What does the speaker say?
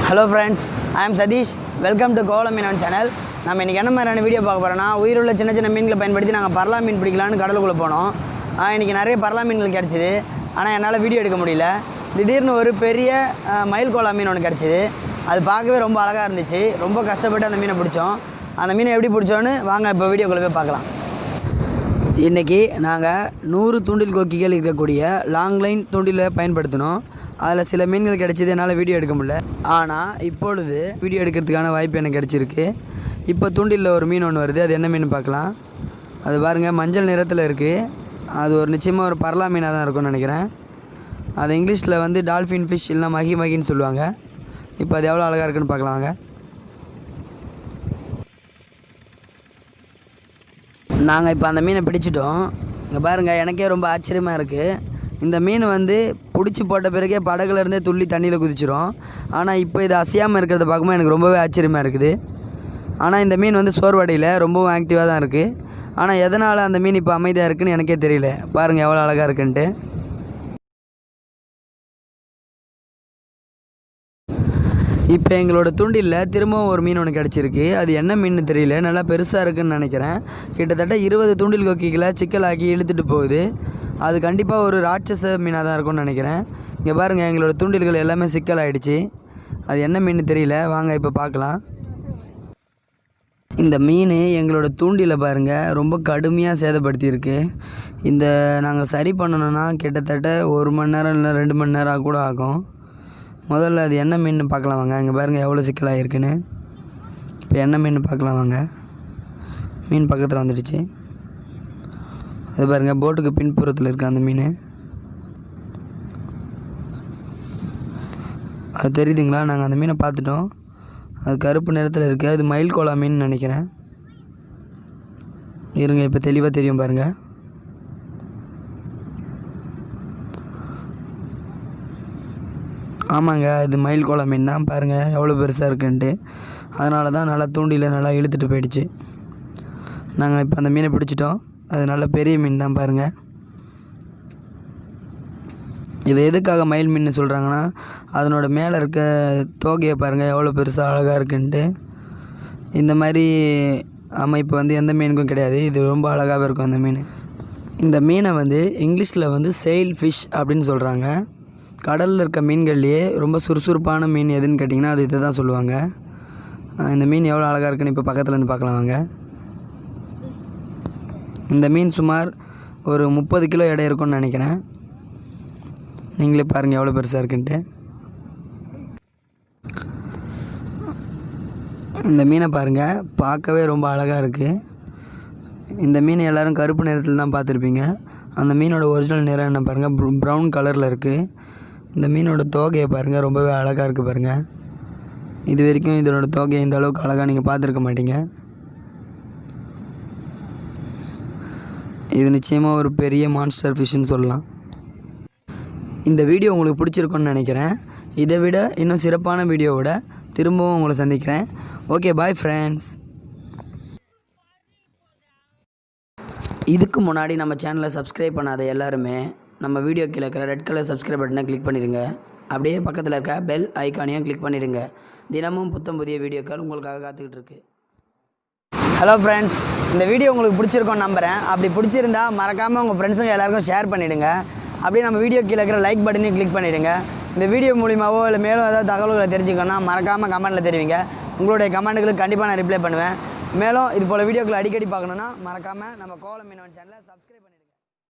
Hello friends, I am Sadish. Welcome to KOVALAM channel. நம்ம இன்னைக்கு என்ன மாதிரியான வீடியோ பார்க்க போறோம்னா உயிருள்ள சின்ன சின்ன மீன்களை பயன்படுத்தி நாங்கள் பரலா மீன் பிடிக்கலாம்னு கடலுக்குள்ள போனோம். இன்னைக்கு நிறைய பரலா மீன்கள் கிடைச்சது. ஆனால் என்னால் வீடியோ எடுக்க முடியல. திடீர்னு ஒரு பெரிய மயில் கோலா மீன் ஒன்று கிடைச்சது. அது பார்க்கவே ரொம்ப அழகாக இருந்துச்சு. ரொம்ப கஷ்டப்பட்டு அந்த மீனை பிடிச்சோம். அந்த மீனை எப்படி பிடிச்சோன்னு வாங்க இப்போ வீடியோக்குள்ள போய் பார்க்கலாம். இன்றைக்கி நாங்கள் 100 தூண்டில் கொக்கிகள் இருக்கக்கூடிய லாங் லைன் தூண்டிலை பயன்படுத்தினோம். அதில் சில மீன்கள் கிடச்சிது, என்னால் வீடியோ எடுக்க முடியல. ஆனால் இப்பொழுது வீடியோ எடுக்கிறதுக்கான வாய்ப்பு எனக்கு கிடச்சிருக்கு. இப்போ தூண்டிலில் ஒரு மீன் ஒன்று வருது. அது என்ன மீன் பார்க்கலாம். அது பாருங்கள், மஞ்சள் நிறத்தில் இருக்குது. அது ஒரு நிச்சயமாக ஒரு பரலா மீனாக தான் இருக்கும்னு நினைக்கிறேன். அது இங்கிலீஷில் வந்து டால்ஃபின் ஃபிஷ் இல்லைனா மகின்னு சொல்லுவாங்க. இப்போ அது எவ்வளோ அழகாக இருக்குன்னு பார்க்கலாம் வாங்க. நாங்கள் இப்போ அந்த மீனை பிடிச்சிட்டோம். இங்கே பாருங்கள், எனக்கே ரொம்ப ஆச்சரியமாக இருக்குது. இந்த மீன் வந்து பிடிச்சி போட்ட பிறகே படகுலேருந்தே துள்ளி தண்ணியில் குதிச்சிரும். ஆனால் இப்போ இது அசையாமல் இருக்கிறத பார்க்கும்போது எனக்கு ரொம்பவே ஆச்சரியமாக இருக்குது. ஆனால் இந்த மீன் வந்து சோர்வடையில் ரொம்பவும் ஆக்டிவாக தான் இருக்குது. ஆனால் எதனால் அந்த மீன் இப்போ அமைதியாக இருக்குதுன்னு எனக்கே தெரியல. பாருங்கள் எவ்வளோ அழகாக இருக்குன்ட்டு. இப்போ எங்களோட தூண்டிலில் திரும்பவும் ஒரு மீன் ஒன்று கிடச்சிருக்கு. அது என்ன மீன் தெரியல, நல்லா பெருசாக இருக்குதுன்னு நினைக்கிறேன். கிட்டத்தட்ட 20 தூண்டில் கொக்கிகளை சிக்கலாக்கி இழுத்துட்டு போகுது. அது கண்டிப்பாக ஒரு ராட்சச மீனாக தான் இருக்கும்னு நினைக்கிறேன். இங்கே பாருங்கள், எங்களோட தூண்டில்கள் எல்லாமே சிக்கல் ஆகிடுச்சு. அது என்ன மீன் தெரியல, வாங்க இப்போ பார்க்கலாம். இந்த மீன் எங்களோட தூண்டிலை பாருங்கள் ரொம்ப கடுமையாக சேதப்படுத்தியிருக்கு. இந்த நாங்கள் சரி பண்ணணுன்னா கிட்டத்தட்ட 1 மணி நேரம் இல்லை 2 மணி நேரம் கூட ஆகும். முதல்ல அது என்ன மீன் பார்க்கலாம் வாங்க. இங்கே பாருங்கள் எவ்வளோ சிக்கலாக இருக்குன்னு. இப்போ என்ன மீன் பார்க்கலாம் வாங்க. மீன் பக்கத்தில் வந்துடுச்சு. அது பாருங்கள், போட்டுக்கு பின்புறத்தில் இருக்குது அந்த மீன். அது தெரியுதுங்களா? நாங்கள் அந்த மீனை பார்த்துட்டோம். அது கருப்பு நிறத்தில் இருக்குது. அது மயில் கோலா மீன் நினைக்கிறேன். இருங்க, இப்போ தெளிவாக தெரியும் பாருங்கள். ஆமாங்க, இது மயில் கோலா மீன் தான். பாருங்கள் எவ்வளோ பெருசாக இருக்குன்ட்டு. அதனால தான் நல்லா தூண்டியில் நல்லா இழுத்துட்டு போயிடுச்சு. நாங்கள் இப்போ அந்த மீனை பிடிச்சிட்டோம். அது நல்ல பெரிய மீன் தான் பாருங்கள். இது எதுக்காக மயில் மீன் சொல்கிறாங்கன்னா, அதனோட மேலே இருக்க தோகையை பாருங்கள் எவ்வளோ பெருசாக அழகாக இருக்குன்ட்டு. இந்த மாதிரி அமைப்பு வந்து எந்த மீனுக்கும் கிடையாது. இது ரொம்ப அழகாகவே இருக்கும் அந்த மீன். இந்த மீனை வந்து இங்கிலீஷில் வந்து செயில் ஃபிஷ் அப்படின்னு சொல்கிறாங்க. கடலில் இருக்க மீன்கள்லேயே ரொம்ப சுறுசுறுப்பான மீன் எதுன்னு கேட்டிங்கன்னா அது இதை தான் சொல்லுவாங்க. இந்த மீன் எவ்வளோ அழகாக இருக்குன்னு இப்போ பக்கத்தில் இருந்து பார்க்கலாம் வாங்க. இந்த மீன் சுமார் ஒரு 30 கிலோ எடை இருக்கும்னு நினைக்கிறேன். நீங்களே பாருங்கள் எவ்வளோ பெருசாக இருக்குன்ட்டு. இந்த மீனை பாருங்கள், பார்க்கவே ரொம்ப அழகாக இருக்குது. இந்த மீன் எல்லோரும் கருப்பு நிறத்தில் தான் பார்த்துருப்பீங்க. அந்த மீனோட ஒரிஜினல் நிறம் என்ன பாருங்கள், ப்ரௌன் கலரில் இருக்குது. இந்த மீனோட தோகையை பாருங்கள், ரொம்பவே அழகாக இருக்குது பாருங்கள். இது வரைக்கும் இதனோட தோகையை இந்த அளவுக்கு அழகாக நீங்கள் பார்த்துருக்க மாட்டீங்க. இது நிச்சயமாக ஒரு பெரிய மான்ஸ்டர் ஃபிஷ்ஷுன்னு சொல்லலாம். இந்த வீடியோ உங்களுக்கு பிடிச்சிருக்குன்னு நினைக்கிறேன். இதை விட இன்னும் சிறப்பான வீடியோவோட திரும்பவும் உங்களை சந்திக்கிறேன். Okay, bye friends. இதுக்கு முன்னாடி நம்ம சேனலை சப்ஸ்கிரைப் பண்ணாத எல்லாருமே நம்ம வீடியோ கீழே இருக்கிற ரெட் கலர் சப்ஸ்கிரைப் பட்டனை கிளிக் பண்ணிடுங்க. அப்படியே பக்கத்தில் இருக்க பெல் ஐக்கானையும் கிளிக் பண்ணிவிடுங்க. தினமும் புத்தம் புதிய வீடியோக்கள் உங்களுக்காக காத்துக்கிட்டு இருக்கு. ஹலோ ஃப்ரெண்ட்ஸ், இந்த வீடியோ உங்களுக்கு பிடிச்சிருக்கோன்னு நம்புகிறேன். அப்படி பிடிச்சிருந்தா மறக்காமல் உங்கள் ஃப்ரெண்ட்ஸுங்க எல்லாருக்கும் ஷேர் பண்ணிவிடுங்க. அப்படியே நம்ம வீடியோ கீழே இருக்கிற லைக் பட்டனையும் கிளிக் பண்ணிவிடுங்க. இந்த வீடியோ மூலிமாவோ இல்லை மேலும் ஏதாவது தகவல்களை தெரிஞ்சுக்கணுன்னா மறக்காமல் கமெண்ட்டில் தெரிவிங்க. உங்களுடைய கமெண்ட்டுகளுக்கு கண்டிப்பாக நான் ரிப்ளை பண்ணுவேன். மேலும் இது போல் வீடியோக்களை அடிக்கடி பார்க்கணுன்னா மறக்காமல் நம்ம KOVALAM சேனலை சப்ஸ்கிரைப் பண்ணிடுங்க.